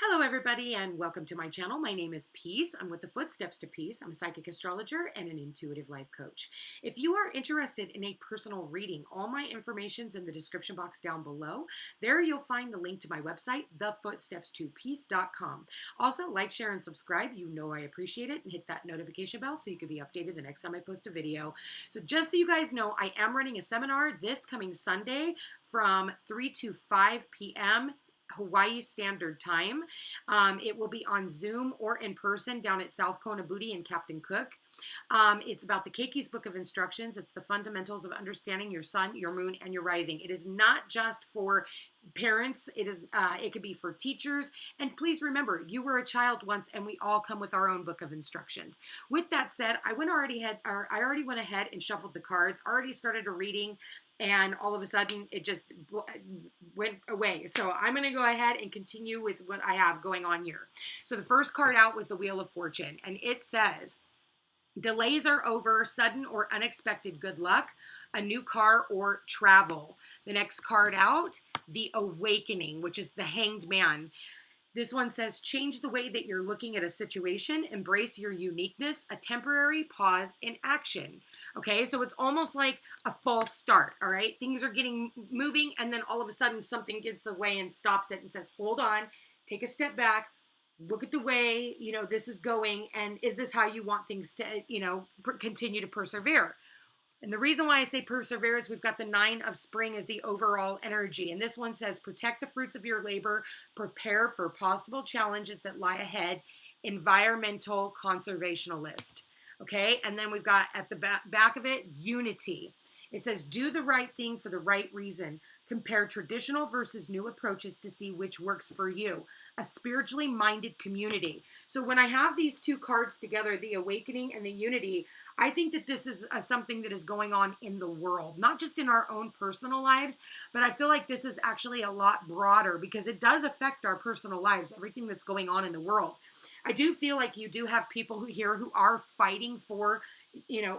Hello everybody and welcome to my channel. My name is Peace. I'm with the Footsteps to Peace. I'm a psychic astrologer and an intuitive life coach. If you are interested in a personal reading, all my information's in the description box down below. There you'll find the link to my website, thefootstepstopeace.com. Also, like, share, and subscribe. You know I appreciate it, and hit that notification bell so you can be updated the next time I post a video. So just so you guys know, I am running a seminar this coming Sunday from 3 to 5 p.m. Hawaii Standard Time. It will be on Zoom or in person down at South Kona Booty in Captain Cook. It's about the KEIKI'S book of instructions. It's the fundamentals of understanding your sun, your moon, and your rising. It is not just for parents. It could be for teachers. And please remember, you were a child once, and we all come with our own book of instructions. With that said, I already went ahead and shuffled the cards. Already started a reading. And all of a sudden, it just went away. So I'm going to go ahead and continue with what I have going on here. So the first card out was the Wheel of Fortune. And it says, delays are over, sudden or unexpected good luck, a new car or travel. The next card out, the Awakening, which is the Hanged Man. This one says, change the way that you're looking at a situation, embrace your uniqueness, a temporary pause in action. Okay, so it's almost like a false start, all right? Things are getting moving, and then all of a sudden something gets away and stops it and says, hold on, take a step back, look at the way, this is going, and is this how you want things to, continue to persevere? And the reason why I say persevere is we've got the 9 of Spring as the overall energy. And this one says, protect the fruits of your labor, prepare for possible challenges that lie ahead, environmental conservationalist. Okay, and then we've got at the back of it, unity. It says, do the right thing for the right reason. Compare traditional versus new approaches to see which works for you. A spiritually minded community. So when I have these two cards together, the Awakening and the Unity, I think that this is something that is going on in the world, not just in our own personal lives, but I feel like this is actually a lot broader because it does affect our personal lives, everything that's going on in the world. I do feel like you do have people here who are fighting for,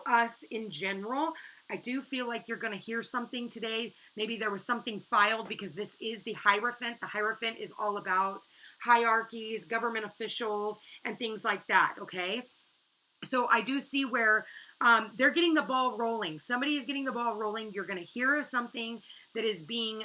us in general. I do feel like you're going to hear something today. Maybe there was something filed because this is the Hierophant. The Hierophant is all about hierarchies, government officials, and things like that, okay? So I do see where they're getting the ball rolling. Somebody is getting the ball rolling. You're going to hear of something that is being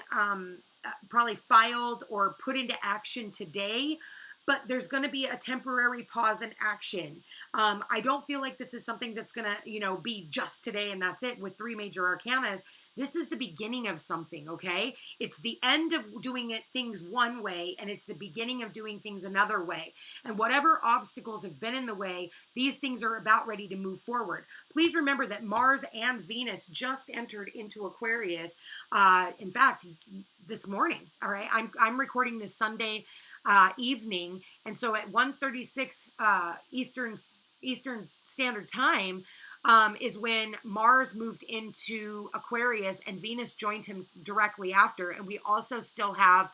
probably filed or put into action today. But there's going to be a temporary pause in action. I don't feel like this is something that's going to, be just today and that's it with 3 major arcanas. This is the beginning of something, okay? It's the end of doing things one way, and it's the beginning of doing things another way. And whatever obstacles have been in the way, these things are about ready to move forward. Please remember that Mars and Venus just entered into Aquarius, in fact, this morning, all right? I'm recording this Sunday evening, and so at 1:36 Eastern Standard Time is when Mars moved into Aquarius and Venus joined him directly after. And we also still have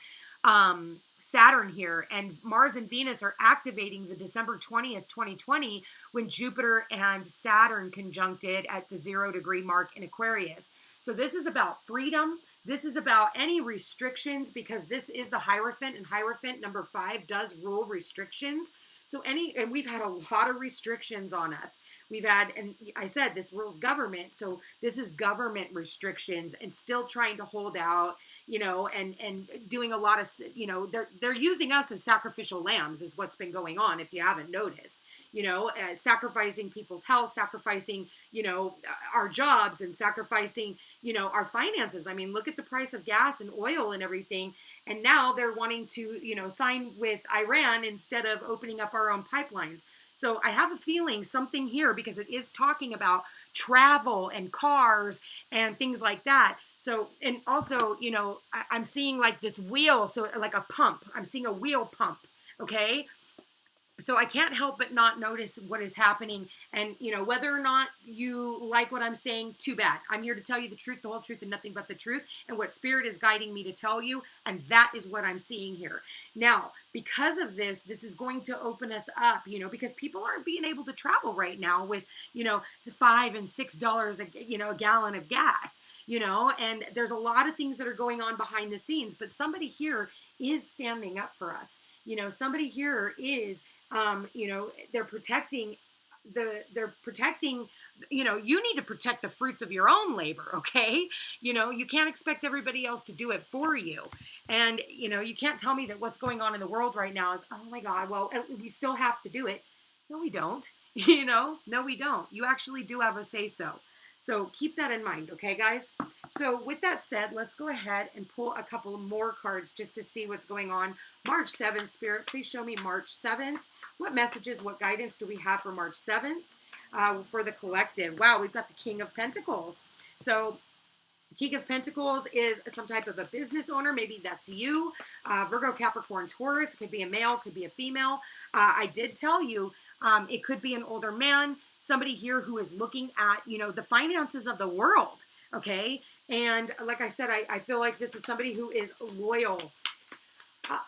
Saturn here, and Mars and Venus are activating the December 20th, 2020, when Jupiter and Saturn conjuncted at the 0-degree mark in Aquarius. So this is about freedom. This is about any restrictions because this is the Hierophant, and Hierophant number 5 does rule restrictions. So and we've had a lot of restrictions on us. We've had, and I said this rules government. So this is government restrictions and still trying to hold out, and doing a lot of, they're using us as sacrificial lambs is what's been going on. If you haven't noticed, sacrificing people's health, sacrificing, our jobs, and sacrificing, our finances. I mean, look at the price of gas and oil and everything. And now they're wanting to, sign with Iran instead of opening up our own pipelines. So I have a feeling something here because it is talking about travel and cars and things like that. So, and also, I'm seeing like this wheel, so like a pump. I'm seeing a wheel pump, okay? So I can't help but not notice what is happening. And, whether or not you like what I'm saying, too bad. I'm here to tell you the truth, the whole truth, and nothing but the truth, and what Spirit is guiding me to tell you. And that is what I'm seeing here. Now, because of this is going to open us up, because people aren't being able to travel right now with, $5 and $6, a gallon of gas, and there's a lot of things that are going on behind the scenes, but somebody here is standing up for us. somebody here is, they're protecting you need to protect the fruits of your own labor, okay? You can't expect everybody else to do it for you. And, you can't tell me that what's going on in the world right now is, oh my God, well, we still have to do it. No, we don't. No, we don't. You actually do have a say-so. So keep that in mind, okay, guys? So with that said, let's go ahead and pull a couple more cards just to see what's going on. March 7th, Spirit, please show me March 7th. What messages, what guidance do we have for March 7th for the collective? Wow, we've got the King of Pentacles. So King of Pentacles is some type of a business owner. Maybe that's you. Virgo, Capricorn, Taurus. It could be a male, it could be a female. I did tell you it could be an older man, somebody here who is looking at, the finances of the world, okay? And like I said, I feel like this is somebody who is loyal.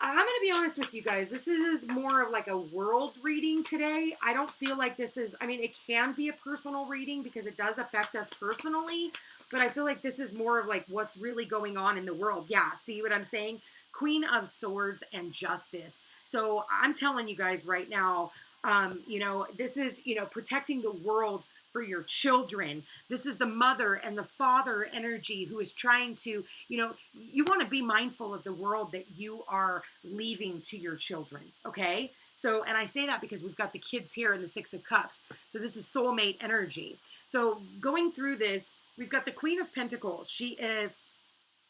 I'm going to be honest with you guys. This is more of like a world reading today. I don't feel like this is, it can be a personal reading because it does affect us personally, but I feel like this is more of like what's really going on in the world. Yeah, see what I'm saying? Queen of Swords and Justice. So I'm telling you guys right now, this is, protecting the world for your children. This is the mother and the father energy who is trying to, you want to be mindful of the world that you are leaving to your children, okay? So, and I say that because we've got the kids here in the Six of Cups. So this is soulmate energy. So going through this, we've got the Queen of Pentacles. She is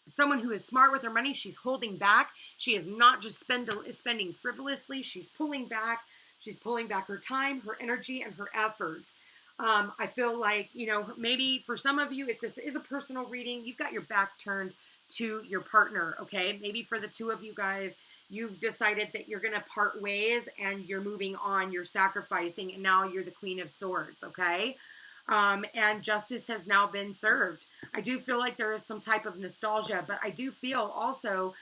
someone who is smart with her money. She's holding back. She is not just spending frivolously. She's pulling back. She's pulling back her time, her energy, and her efforts. I feel like, maybe for some of you, if this is a personal reading, you've got your back turned to your partner, okay? Maybe for the two of you guys, you've decided that you're going to part ways and you're moving on, you're sacrificing, and now you're the Queen of Swords, okay? And justice has now been served. I do feel like there is some type of nostalgia, but I do feel also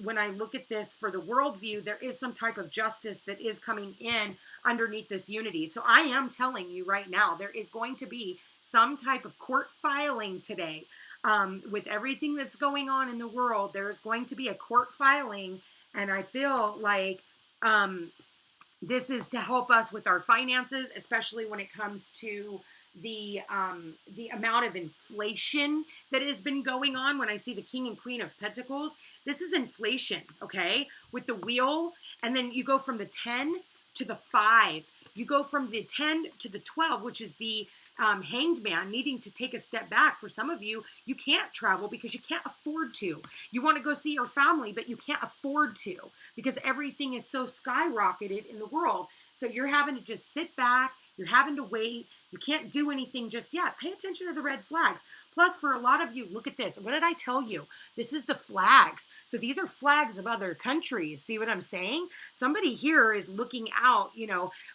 when I look at this for the worldview, there is some type of justice that is coming in underneath this unity. So I am telling you right now, there is going to be some type of court filing today. With everything that's going on in the world, there is going to be a court filing, and I feel like this is to help us with our finances, especially when it comes to the amount of inflation that has been going on. When I see the King and Queen of Pentacles, this is inflation, okay? With the wheel, and then you go from the 10 to the 5. You go from the 10 to the 12, which is the hanged man needing to take a step back. For some of you, you can't travel because you can't afford to. You want to go see your family, but you can't afford to because everything is so skyrocketed in the world. So you're having to just sit back. You're having to wait. You can't do anything just yet. Pay attention to the red flags. Plus, for a lot of you, look at this. What did I tell you? This is the flags. So these are flags of other countries. See what I'm saying? Somebody here is looking out,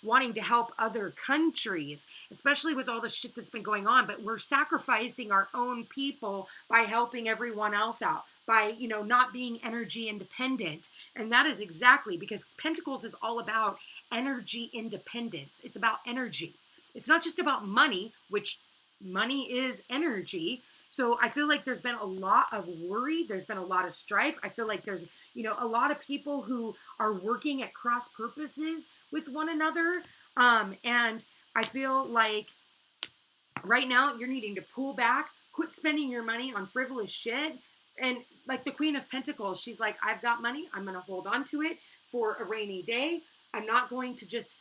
wanting to help other countries, especially with all the shit that's been going on. But we're sacrificing our own people by helping everyone else out, by, not being energy independent. And that is exactly because Pentacles is all about energy independence. It's about energy. It's not just about money, which money is energy. So I feel like there's been a lot of worry. There's been a lot of strife. I feel like there's, a lot of people who are working at cross purposes with one another. And I feel like right now you're needing to pull back, quit spending your money on frivolous shit. And like the Queen of Pentacles, she's like, I've got money. I'm going to hold on to it for a rainy day. I'm not going to just,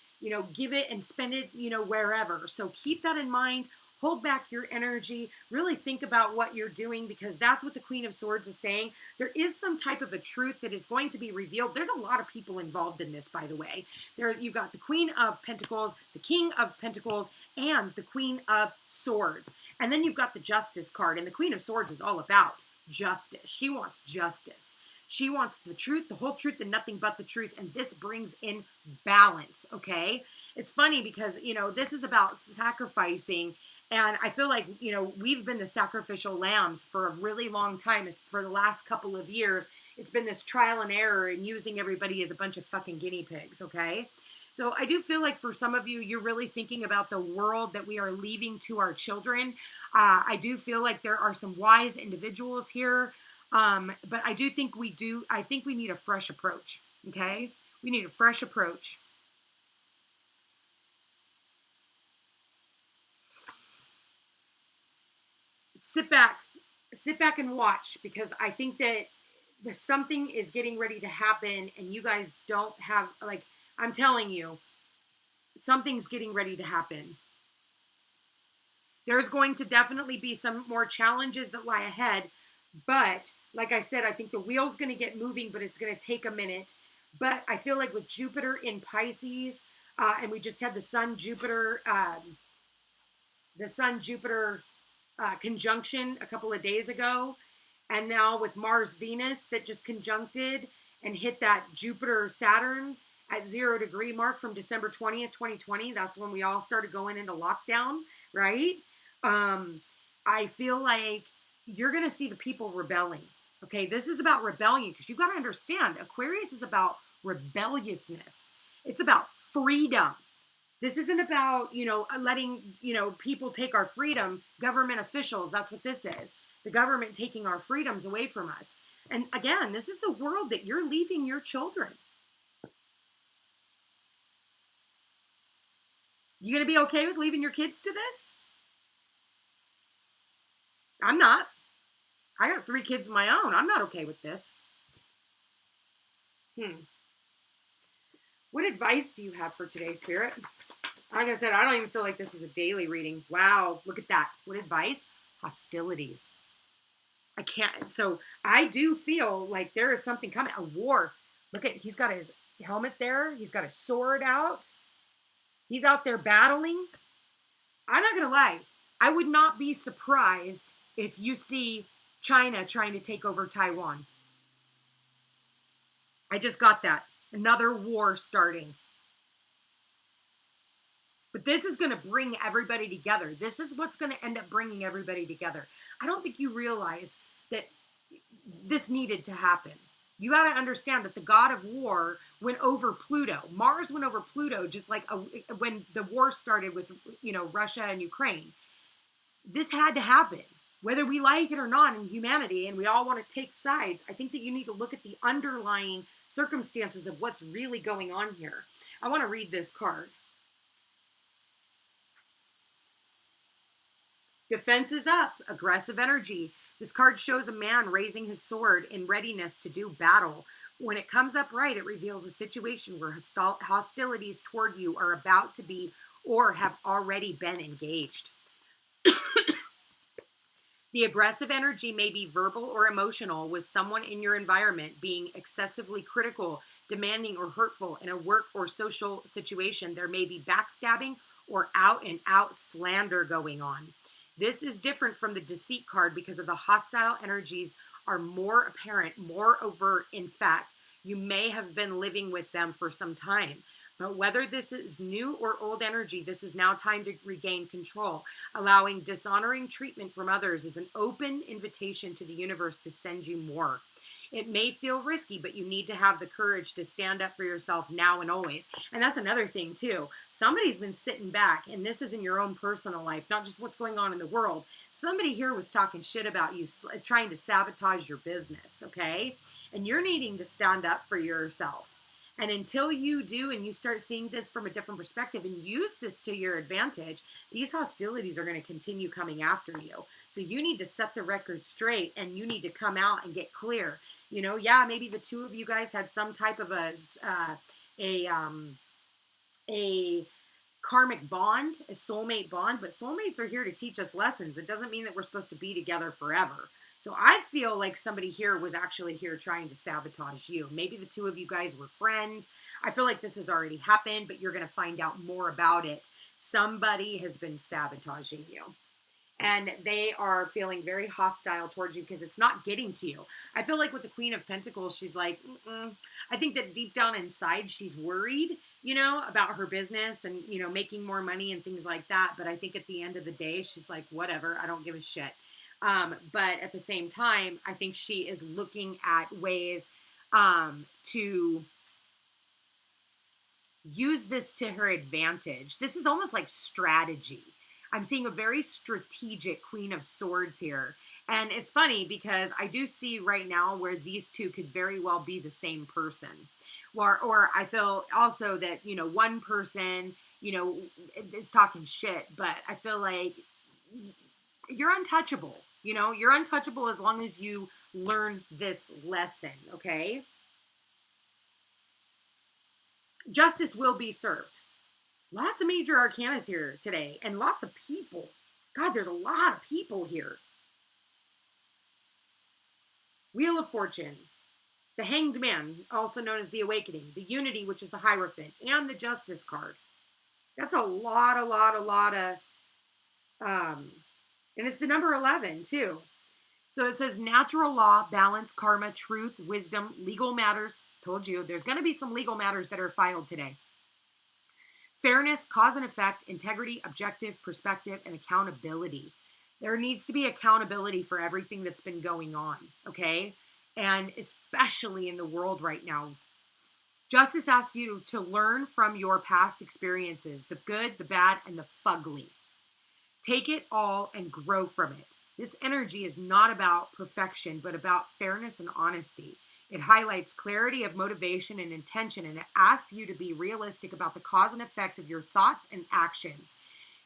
give it and spend it, wherever. So keep that in mind. Hold back your energy. Really think about what you're doing because that's what the Queen of Swords is saying. There is some type of a truth that is going to be revealed. There's a lot of people involved in this, by the way. You've got the Queen of Pentacles, the King of Pentacles, and the Queen of Swords. And then you've got the Justice card. And the Queen of Swords is all about justice. She wants justice. She wants the truth, the whole truth, and nothing but the truth. And this brings in balance, okay? It's funny because, this is about sacrificing. And I feel like, we've been the sacrificial lambs for a really long time. For the last couple of years, it's been this trial and error and using everybody as a bunch of fucking guinea pigs, okay? So I do feel like for some of you, you're really thinking about the world that we are leaving to our children. I do feel like there are some wise individuals here. But I think we need a fresh approach. Okay? We need a fresh approach. Sit back and watch, because I think that something is getting ready to happen and you guys don't have, like, I'm telling you, something's getting ready to happen. There's going to definitely be some more challenges that lie ahead. But like I said, I think the wheel's going to get moving, but it's going to take a minute. But I feel like with Jupiter in Pisces, and we just had the Sun Jupiter conjunction a couple of days ago, and now with Mars Venus that just conjuncted and hit that Jupiter Saturn at 0 degree mark from December 20th, 2020. That's when we all started going into lockdown, right? I feel like you're going to see the people rebelling. Okay, this is about rebellion, because you've got to understand, Aquarius is about rebelliousness. It's about freedom. This isn't about, letting, people take our freedom, government officials. That's what this is. The government taking our freedoms away from us. And again, this is the world that you're leaving your children. You going to be okay with leaving your kids to this? I'm not. I got 3 kids of my own. I'm not okay with this. What advice do you have for today, Spirit? Like I said, I don't even feel like this is a daily reading. Wow, look at that. What advice? Hostilities. I can't. So I do feel like there is something coming. A war. Look at, he's got his helmet there. He's got his sword out. He's out there battling. I'm not going to lie. I would not be surprised if you see China trying to take over Taiwan. I just got that. Another war starting. But this is going to bring everybody together. This is what's going to end up bringing everybody together. I don't think you realize that this needed to happen. You got to understand that the god of war went over Pluto. Mars went over Pluto just like when the war started with, Russia and Ukraine. This had to happen, whether we like it or not in humanity, and we all want to take sides. I think that you need to look at the underlying circumstances of what's really going on here. I want to read this card. Defense is up, aggressive energy. This card shows a man raising his sword in readiness to do battle. When it comes up right, it reveals a situation where hostilities toward you are about to be or have already been engaged. The aggressive energy may be verbal or emotional, with someone in your environment being excessively critical, demanding, or hurtful. In a work or social situation, there may be backstabbing or out-and-out slander going on. This is different from the deceit card because of the hostile energies are more apparent, more overt. In fact, you may have been living with them for some time. But whether this is new or old energy, this is now time to regain control. Allowing dishonoring treatment from others is an open invitation to the universe to send you more. It may feel risky, but you need to have the courage to stand up for yourself now and always. And that's another thing too. Somebody's been sitting back, and this is in your own personal life, not just what's going on in the world. Somebody here was talking shit about you, trying to sabotage your business, okay? And you're needing to stand up for yourself. And until you do, and you start seeing this from a different perspective and use this to your advantage, these hostilities are going to continue coming after you. So you need to set the record straight, and you need to come out and get clear. Yeah, maybe the two of you guys had some type of a karmic bond, a soulmate bond, but soulmates are here to teach us lessons. It doesn't mean that we're supposed to be together forever. So I feel like somebody here was actually here trying to sabotage you. Maybe the two of you guys were friends. I feel like this has already happened, but you're going to find out more about it. Somebody has been sabotaging you. And they are feeling very hostile towards you because it's not getting to you. I feel like with the Queen of Pentacles, she's like, I think that deep down inside, she's worried, about her business and, making more money and things like that. But I think at the end of the day, she's like, whatever, I don't give a shit. But at the same time, I think she is looking at ways to use this to her advantage. This is almost like strategy. I'm seeing a very strategic Queen of Swords here. And it's funny because I do see right now where these two could very well be the same person. Or I feel also that, you know, one person, you know, is talking shit, but I feel like you're untouchable. You know, you're untouchable as long as you learn this lesson, okay? Justice will be served. Lots of major arcanas here today, and lots of people. God, there's a lot of people here. Wheel of Fortune, the Hanged Man, also known as the Awakening, the Unity, which is the Hierophant, and the Justice card. That's a lot of, and it's the number 11 too. So it says natural law, balance, karma, truth, wisdom, legal matters. Told you, there's going to be some legal matters that are filed today. Fairness, cause and effect, integrity, objective, perspective, and accountability. There needs to be accountability for everything that's been going on, okay? And especially in the world right now. Justice asks you to learn from your past experiences, the good, the bad, and the fugly. Take it all and grow from it. This energy is not about perfection, but about fairness and honesty. It highlights clarity of motivation and intention, and it asks you to be realistic about the cause and effect of your thoughts and actions.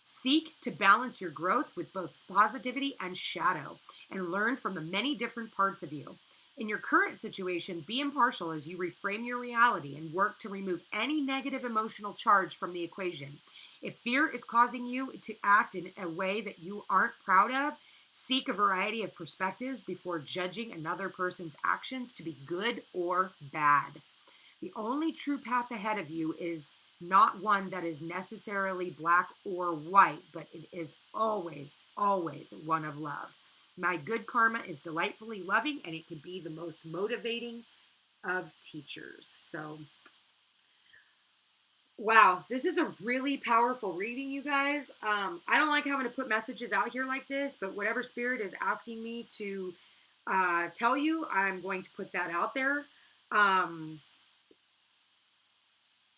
Seek to balance your growth with both positivity and shadow, and learn from the many different parts of you. In your current situation, be impartial as you reframe your reality and work to remove any negative emotional charge from the equation. If fear is causing you to act in a way that you aren't proud of, seek a variety of perspectives before judging another person's actions to be good or bad. The only true path ahead of you is not one that is necessarily black or white, but it is always, always one of love. My good karma is delightfully loving, and it can be the most motivating of teachers. So, wow, this is a really powerful reading, you guys. I don't like having to put messages out here like this, but whatever spirit is asking me to tell you, I'm going to put that out there.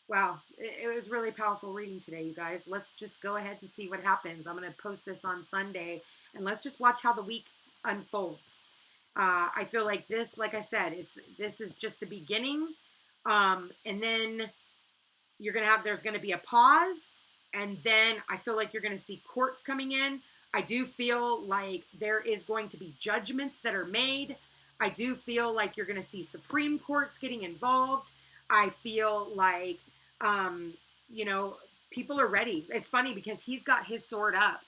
Wow, it was really powerful reading today, you guys. Let's just go ahead and see what happens. I'm going to post this on Sunday, and let's just watch how the week unfolds. I feel like this, like I said, this is just the beginning, and then there's going to be a pause, and then I feel like you're going to see courts coming in. I do feel like there is going to be judgments that are made. I do feel like you're going to see Supreme Courts getting involved. I feel like, people are ready. It's funny because he's got his sword up.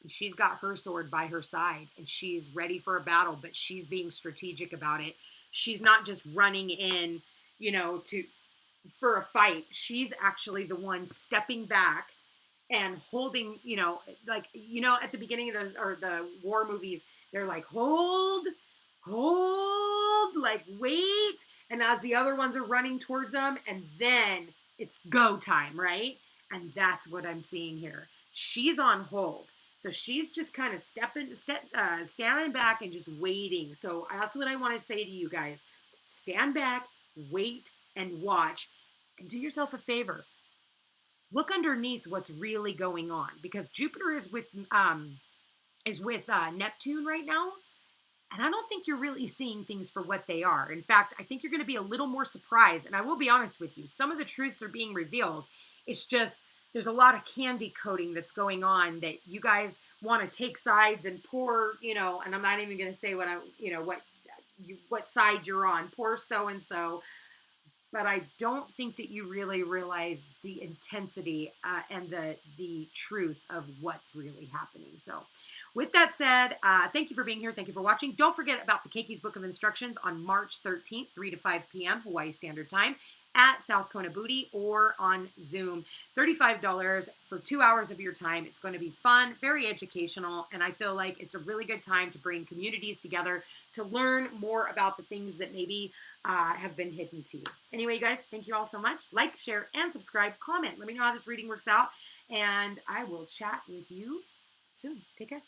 And she's got her sword by her side, and she's ready for a battle, but she's being strategic about it. She's not just running in, for a fight. She's actually the one stepping back and holding, at the beginning of those, or the war movies, they're like, hold, like, wait. And as the other ones are running towards them, and then it's go time, right? And that's what I'm seeing here. She's on hold. So she's just kind of standing back and just waiting. So that's what I want to say to you guys. Stand back, wait, and watch, and do yourself a favor. Look underneath what's really going on, because Jupiter is with Neptune right now, and I don't think you're really seeing things for what they are. In fact, I think you're going to be a little more surprised, and I will be honest with you. Some of the truths are being revealed. It's just there's a lot of candy coating that's going on that you guys want to take sides and pour, and I'm not even going to say what side you're on. Poor so-and-so. But I don't think that you really realize the intensity and the truth of what's really happening. So with that said, thank you for being here. Thank you for watching. Don't forget about the KEIKI'S Book of Instructions on March 13th, 3 to 5 p.m. Hawaii Standard Time at South Kona Booty or on Zoom. $35 for 2 hours of your time. It's going to be fun, very educational, and I feel like it's a really good time to bring communities together to learn more about the things that maybe have been hidden to you. Anyway, you guys, thank you all so much. Like, share, and subscribe. Comment. Let me know how this reading works out, and I will chat with you soon. Take care.